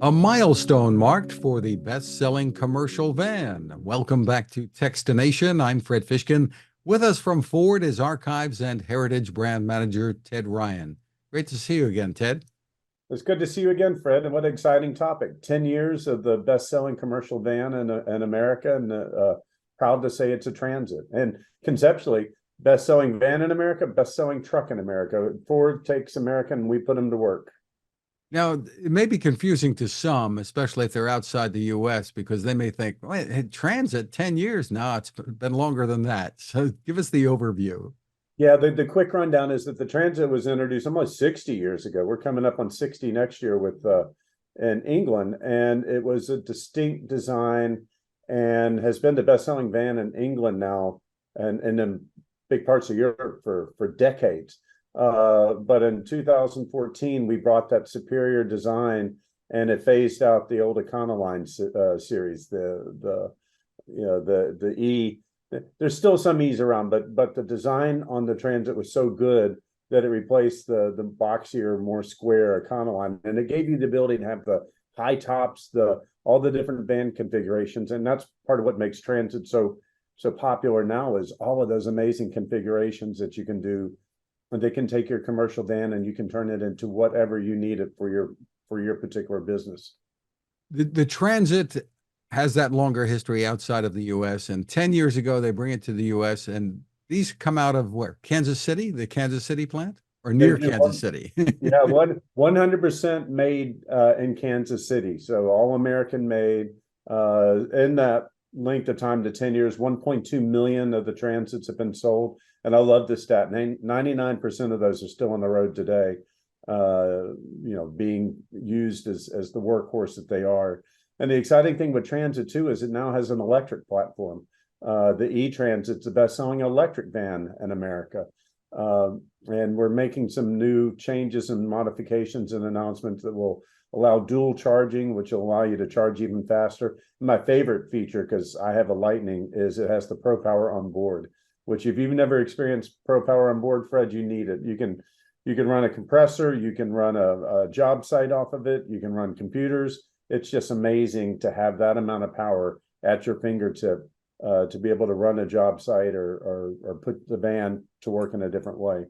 A milestone marked for the best-selling commercial van. Welcome back to Techstination. I'm Fred Fishkin. With us from Ford is Archives and Heritage Brand Manager Ted Ryan. Great to see you again, Ted. It's good to see you again, Fred. And what an exciting topic. 10 years of the best-selling commercial van in America, and proud to say it's a Transit. And conceptually, best-selling van in America, best-selling truck in America. Ford takes America and we put them to work. Now, it may be confusing to some, especially if they're outside the U.S., because they may think, wait, Transit, 10 years? No, it's been longer than that. So give us the overview. Yeah, the quick rundown is that the Transit was introduced almost 60 years ago. We're coming up on 60 next year with in England, and it was a distinct design and has been the best-selling van in England now and in big parts of Europe for decades. But in 2014, we brought that superior design, and it phased out the old Econoline series, the E. There's still some E's around, but the design on the Transit was so good that it replaced the boxier, more square Econoline, and it gave you the ability to have the high tops, all the different van configurations, and that's part of what makes Transit so popular now is all of those amazing configurations that you can do. And they can take your commercial van and you can turn it into whatever you need it for your particular business. The Transit has that longer history outside of the U.S. And 10 years ago, they bring it to the U.S. And these come out of where? Kansas City, the Kansas City plant, or near Kansas City? Yeah, 100% made in Kansas City. So all American made. In that length of time to 10 years, 1.2 million of the Transits have been sold. And I love this stat. 99% of those are still on the road today, being used as the workhorse that they are. And the exciting thing with Transit too is it now has an electric platform. The E-Transit's the best-selling electric van in America. And we're making some new changes and modifications and announcements that will allow dual charging, which will allow you to charge even faster. My favorite feature, because I have a Lightning, is it has the Pro Power on board, which if you've never experienced Pro Power on board, Fred, you need it. You can run a compressor, you can run a job site off of it, you can run computers. It's just amazing to have that amount of power at your fingertip to be able to run a job site or put the van to work in a different way.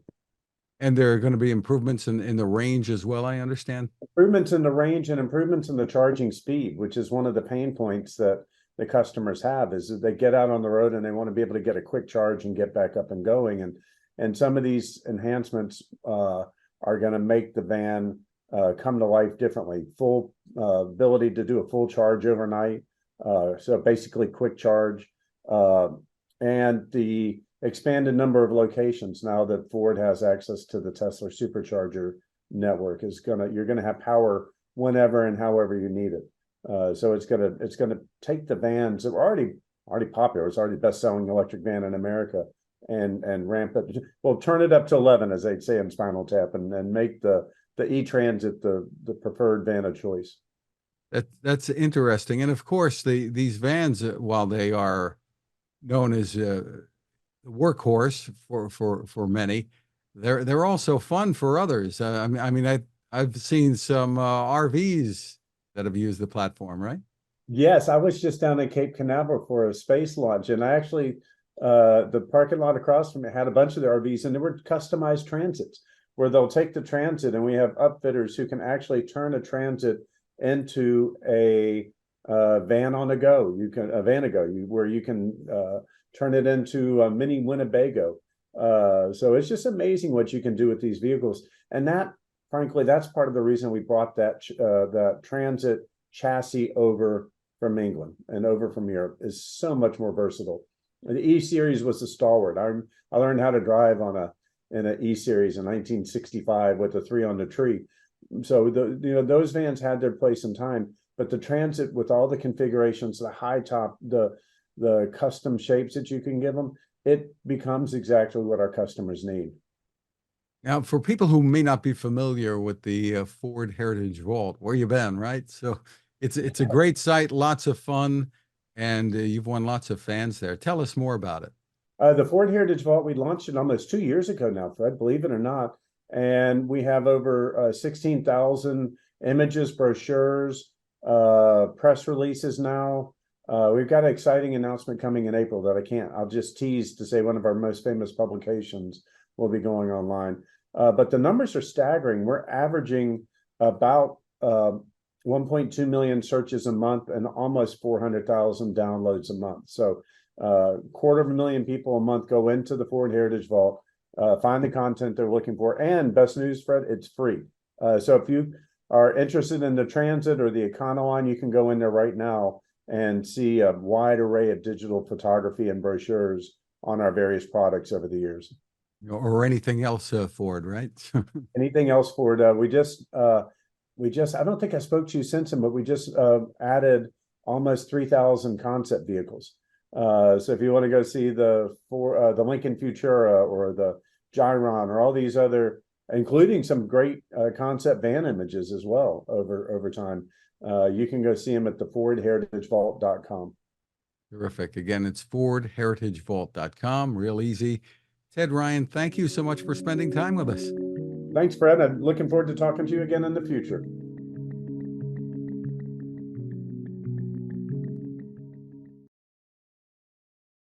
And there are going to be improvements in the range as well, I understand. Improvements in the range and improvements in the charging speed, which is one of the pain points that the customers have, is that they get out on the road and they want to be able to get a quick charge and get back up and going. And some of these enhancements are going to make the van come to life differently. Full ability to do a full charge overnight. So basically quick charge. And the expanded number of locations now that Ford has access to the Tesla supercharger network you're gonna have power whenever and however you need it. So it's gonna take the vans that were already popular. It's already best-selling electric van in America and ramp it. Well, turn it up to 11, as they'd say in Spinal Tap, and make the E-Transit the preferred van of choice. That's interesting. And of course, these vans, while they are known as workhorse for many, they're also fun for others. I've seen some RVs that have used the platform, right? Yes, I was just down at Cape Canaveral for a space launch, and I actually the parking lot across from it had a bunch of the RVs, and they were customized Transits where they'll take the Transit, and we have upfitters who can actually turn a Transit into a van on the go. Where you can turn it into a mini Winnebago. So it's just amazing what you can do with these vehicles. And that, frankly, that's part of the reason we brought that Transit chassis over from England and over from Europe, is so much more versatile. The E-Series was the stalwart. I learned how to drive in an E-Series in 1965 with the 3 on the tree. So those vans had their place in time, but the Transit, with all the configurations, the high top, the custom shapes that you can give them, it becomes exactly what our customers need. Now, for people who may not be familiar with the Ford Heritage Vault, where you been, right? So it's a great site, lots of fun, and you've won lots of fans there. Tell us more about it. The Ford Heritage Vault, we launched it almost 2 years ago now, Fred, believe it or not. And we have over 16,000 images, brochures, press releases now. We've got an exciting announcement coming in April that I'll just tease to say one of our most famous publications will be going online. But the numbers are staggering. We're averaging about 1.2 million searches a month and almost 400,000 downloads a month. So 250,000 people a month go into the Ford Heritage Vault, find the content they're looking for, and best news, Fred, it's free. So if you are interested in the Transit or the Econoline, you can go in there right now and see a wide array of digital photography and brochures on our various products over the years. Or anything else, Ford, right? Anything else, Ford? We just, I don't think I spoke to you since then, but we just added almost 3,000 concept vehicles. So if you want to go see the Lincoln Futura or the Gyron or all these other, including some great concept van images as well over time, you can go see them at the FordHeritageVault.com. Terrific. Again, it's FordHeritageVault.com. Real easy. Ted Ryan, thank you so much for spending time with us. Thanks, Fred. I'm looking forward to talking to you again in the future.